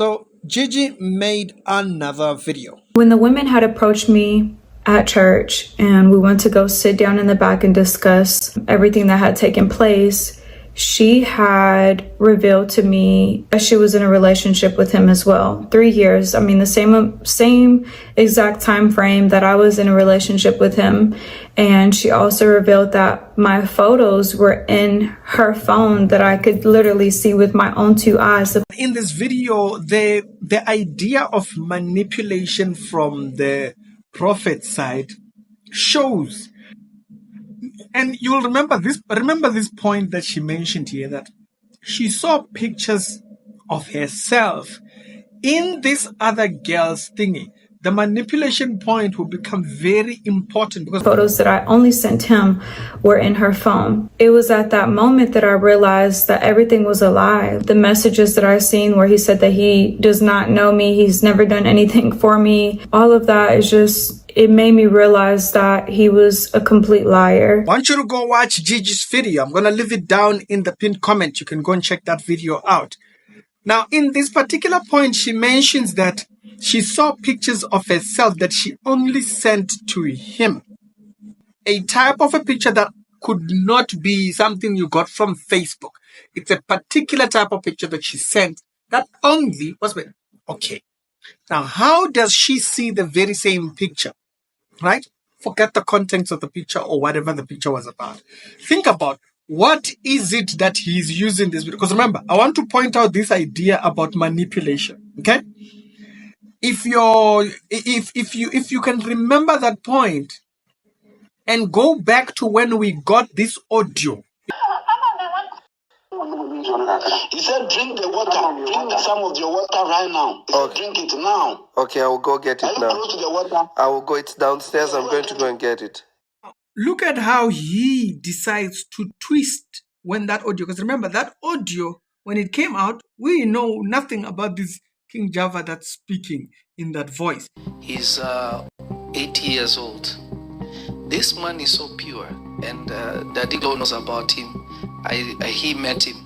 So Gigi made another video. When the women had approached me at church and we went to go sit down in the back and discuss everything that had taken place, she had revealed to me that she was in a relationship with him as well. 3 years. I mean, the same exact time frame that I was in a relationship with him. And she also revealed that my photos were in her phone that I could literally see with my own 2 eyes. In this video, the idea of manipulation from the prophet's side shows. And you'll remember this point that she mentioned here, that she saw pictures of herself in this other girl's thingy. The manipulation point will become very important because photos that I only sent him were in her phone. It was at that moment that I realized that everything was a lie. The messages that I seen where he said that he does not know me, he's never done anything for me, all of that is just, it made me realize that he was a complete liar. I want you to go watch Gigi's video. I'm going to leave it down in the pinned comment. You can go and check that video out. Now, in this particular point, she mentions that she saw pictures of herself that she only sent to him. A type of a picture that could not be something you got from Facebook. It's a particular type of picture that she sent that only was with. Okay. Now, how does she see the very same picture? Right? Forget the contents of the picture or whatever the picture was about. Think about what is it that he's using this with? Because remember, I want to point out this idea about manipulation. Okay? If you can remember that point and go back to when we got this audio. He said, drink the water. Drink some of your water right now. He said, drink it now. Okay, I will go get it now. Are you close to the water? I will go. It's downstairs. I'm going to go and get it. Look at how he decides to twist when that audio, because remember that audio, when it came out, we know nothing about this King Java that's speaking in that voice. He's 80 years old. This man is so pure, and Daddy knows about him. He met him.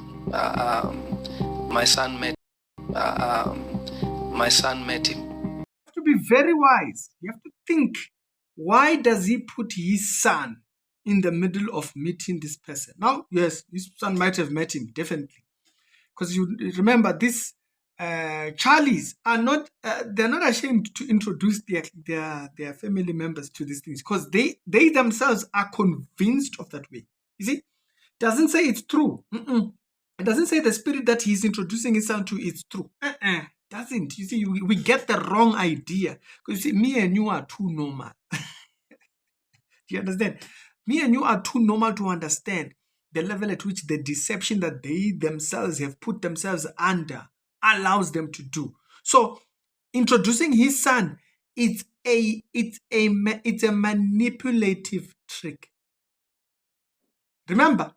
My son met. My son met him. You have to be very wise. You have to think. Why does he put his son in the middle of meeting this person? Now, yes, his son might have met him, definitely. Because you remember, these Charlies are not, they're not ashamed to introduce their family members to these things. Because they themselves are convinced of that way. You see, it doesn't say it's true. It doesn't say the spirit that he's introducing his son to is true. Doesn't. You see, we get the wrong idea. Because you see, me and you are too normal. Do you understand? Me and you are too normal to understand the level at which the deception that they themselves have put themselves under allows them to do. So, introducing his son, it's a manipulative trick. Remember,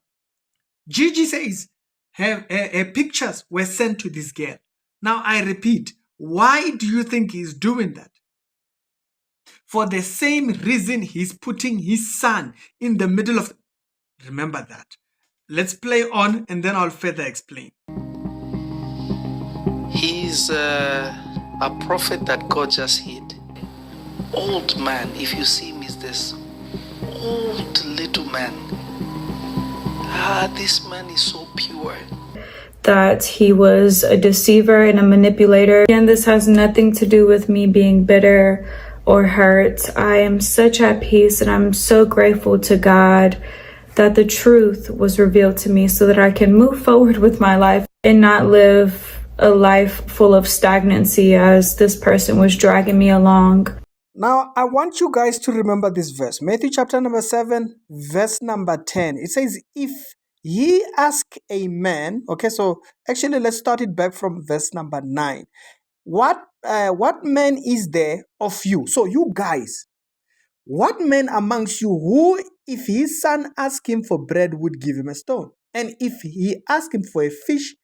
Gigi says her pictures were sent to this girl. Now, I repeat, why do you think he's doing that? For the same reason he's putting his son in the middle of... Remember that. Let's play on and then I'll further explain. He's a prophet that God just hid. Old man, if you see him, is this old little man. This man is so pure. That he was a deceiver and a manipulator. Again, this has nothing to do with me being bitter or hurt. I am such at peace and I'm so grateful to God that the truth was revealed to me so that I can move forward with my life and not live a life full of stagnancy as this person was dragging me along. Now, I want you guys to remember this verse. Matthew chapter number 7, verse number 10. It says, if ye ask a man, okay, so actually let's start it back from verse number 9. What man is there of you? So you guys, what man amongst you who, if his son asked him for bread, would give him a stone? And if he asked him for a fish,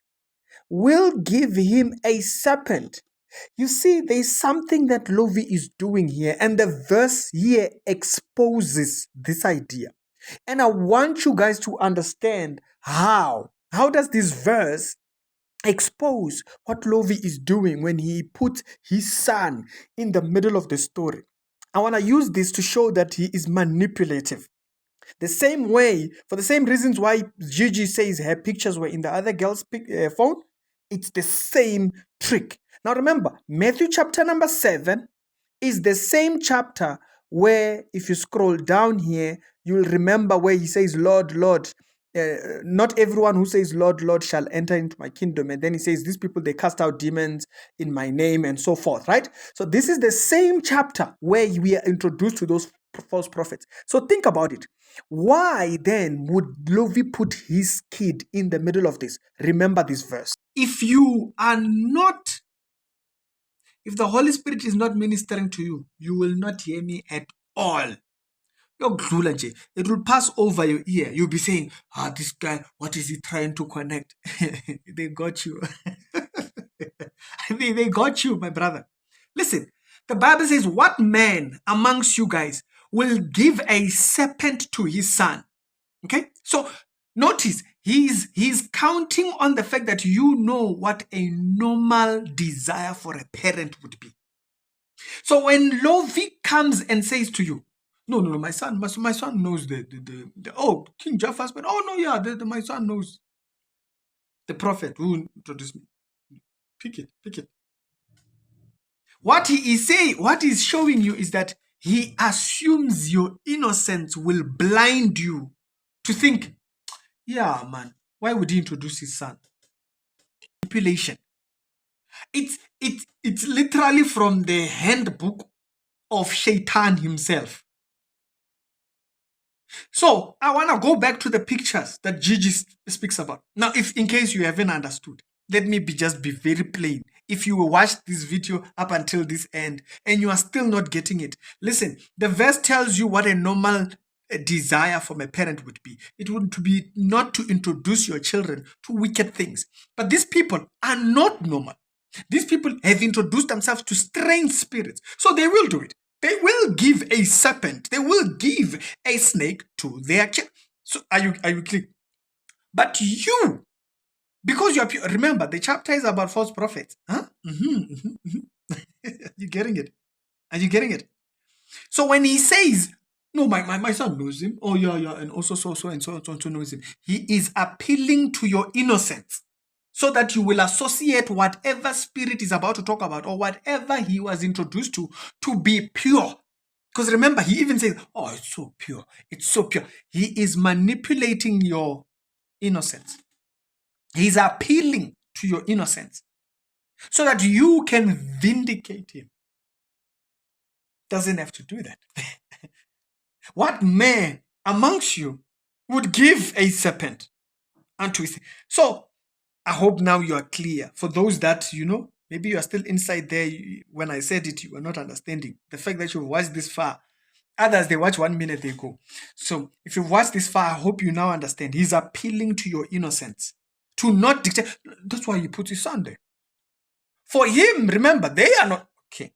will give him a serpent? You see, there's something that Lovy is doing here, and the verse here exposes this idea. And I want you guys to understand how. How does this verse expose what Lovy is doing when he put his son in the middle of the story. I want to use this to show that he is manipulative. The same way, for the same reasons why Gigi says her pictures were in the other girl's phone, it's the same trick. Now remember, Matthew chapter number 7 is the same chapter where, if you scroll down here, you'll remember where he says, Lord, Lord, not everyone who says, Lord, Lord, shall enter into my kingdom. And then he says, these people, they cast out demons in my name and so forth, right? So this is the same chapter where we are introduced to those false prophets. So think about it. Why then would Lovy put his kid in the middle of this? Remember this verse. If the Holy Spirit is not ministering to you, you will not hear me at all. It will pass over your ear. You'll be saying, this guy, what is he trying to connect? They got you. They got you, my brother. Listen, the Bible says, what man amongst you guys will give a serpent to his son? Okay, so notice he's counting on the fact that you know what a normal desire for a parent would be. So when Lovy comes and says to you, no, my son knows the King Jaffa's, but my son knows the prophet who introduced me. Pick it. What he is saying, what he's showing you is that he assumes your innocence will blind you to think, yeah, man, why would he introduce his son? Manipulation. It's literally from the handbook of Shaitan himself. So I want to go back to the pictures that Gigi speaks about. Now, if in case you haven't understood, let me just be very plain. If you watched this video up until this end and you are still not getting it, listen, the verse tells you what a normal desire from a parent would be. It would be not to introduce your children to wicked things. But these people are not normal. These people have introduced themselves to strange spirits. So they will do it. They will give a serpent. They will give a snake to their child. So are you clear? But you, because you are pure, remember the chapter is about false prophets. Huh? You getting it? Are you getting it? So when he says, no, my son knows him. Oh yeah, and also so and so knows him. He is appealing to your innocence, so that you will associate whatever spirit is about to talk about or whatever he was introduced to be pure. Because remember, he even says, oh, it's so pure. It's so pure. He is manipulating your innocence. He's appealing to your innocence so that you can vindicate him. Doesn't have to do that. What man amongst you would give a serpent unto his... So, I hope now you are clear. For those that, maybe you are still inside there. When I said it, you were not understanding. The fact that you've watched this far. Others, they watch 1 minute, they go. So if you've watched this far, I hope you now understand. He's appealing to your innocence. To not dictate. That's why he put his son there. For him, remember, they are not... Okay.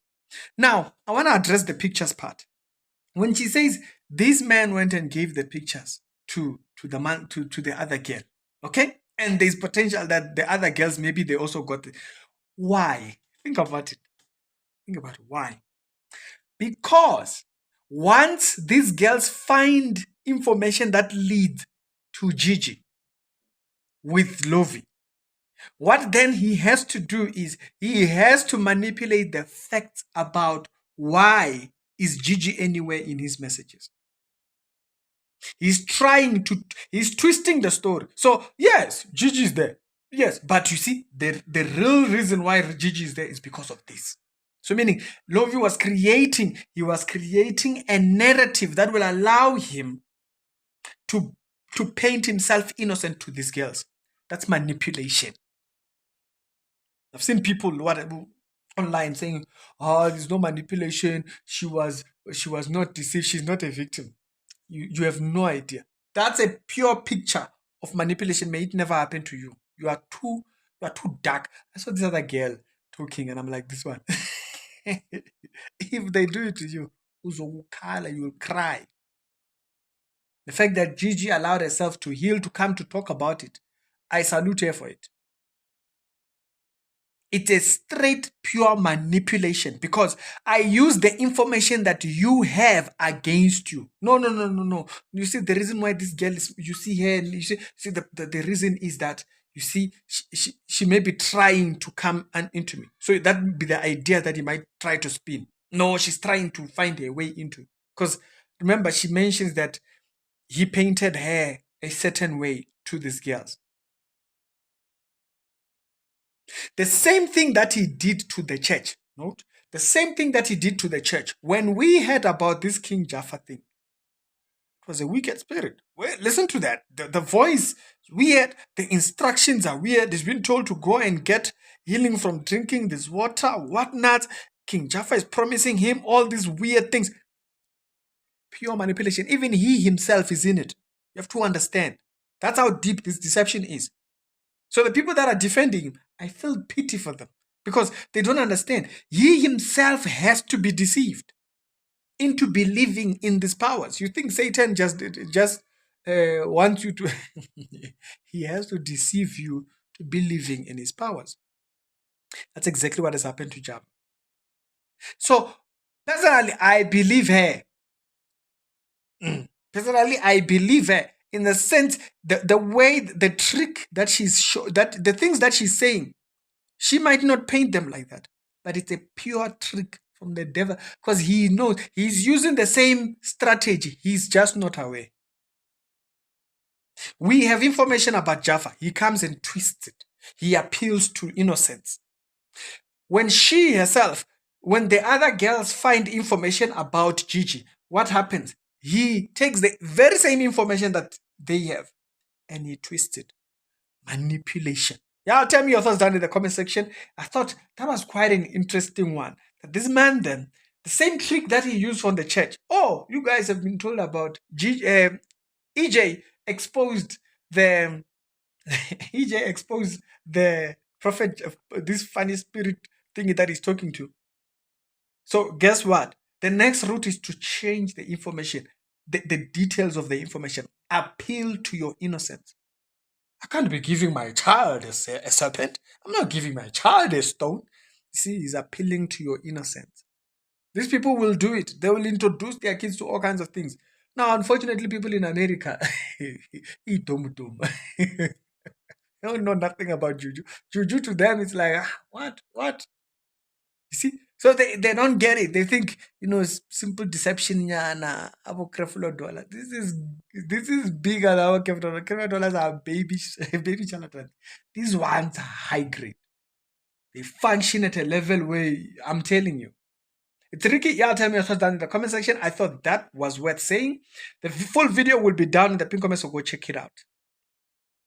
Now, I want to address the pictures part. When she says, this man went and gave the pictures to the man, to the other girl. Okay? And there's potential that the other girls, maybe they also got it. Why? Think about it. Think about it. Why? Because once these girls find information that leads to Gigi with Lovy, what then he has to do is he has to manipulate the facts about why is Gigi anywhere in his messages. He's twisting the story. So, yes, Gigi is there. Yes, but you see, the real reason why Gigi is there is because of this. So meaning, Lovy was creating a narrative that will allow him to paint himself innocent to these girls. That's manipulation. I've seen people online saying, oh, there's no manipulation. She was not deceived. She's not a victim. You have no idea. That's a pure picture of manipulation. May it never happen to you. You are too dark. I saw this other girl talking, and I'm like, this one. If they do it to you, you will cry. The fact that Gigi allowed herself to heal, to come to talk about it, I salute her for it. It's a straight, pure manipulation because I use the information that you have against you. No, no, no, no, no. You see, the reason why this girl is, you see her, you see the reason is that, you see, she may be trying to come into me. So that would be the idea that he might try to spin. No, she's trying to find a way into. Because remember, she mentions that he painted her a certain way to these girls. The same thing that he did to the church. Note, the same thing that he did to the church. When we heard about this King Jaffa thing, it was a wicked spirit. Well, listen to that. The voice is weird. The instructions are weird. He's been told to go and get healing from drinking this water, whatnot. King Jaffa is promising him all these weird things. Pure manipulation. Even he himself is in it. You have to understand. That's how deep this deception is. So the people that are defending him, I feel pity for them because they don't understand. He himself has to be deceived into believing in these powers. You think Satan just wants you to... He has to deceive you to believing in his powers. That's exactly what has happened to Jaffa. So, personally, I believe her. Personally, I believe her in the sense, the way, the trick that that the things that she's saying, she might not paint them like that, but it's a pure trick from the devil because he knows he's using the same strategy. He's just not aware. We have information about Jaffa. He comes and twists it. He appeals to innocence. When she herself, when the other girls find information about Gigi, what happens? He takes the very same information that they have and he twists it. Manipulation. Yeah, tell me your thoughts down in the comment section. I thought that was quite an interesting one. That this man then, the same trick that he used from the church. Oh, you guys have been told about EJ exposed the EJ exposed the prophet, this funny spirit thing that he's talking to. So guess what? The next route is to change the information, the details of the information. Appeal to your innocence. I can't be giving my child a serpent. I'm not giving my child a stone. See, he's appealing to your innocence. These people will do it. They will introduce their kids to all kinds of things. Now, unfortunately, people in America, they don't know nothing about juju. Juju to them, it's like, what? You see? So they don't get it. They think, it's simple deception. $. This is bigger than our $. Are baby charlatans. These ones are high grade. They function at a level where I'm telling you. It's tricky. Yeah, tell me your thoughts down in the comment section. I thought that was worth saying. The full video will be down in the pin comment, so go check it out.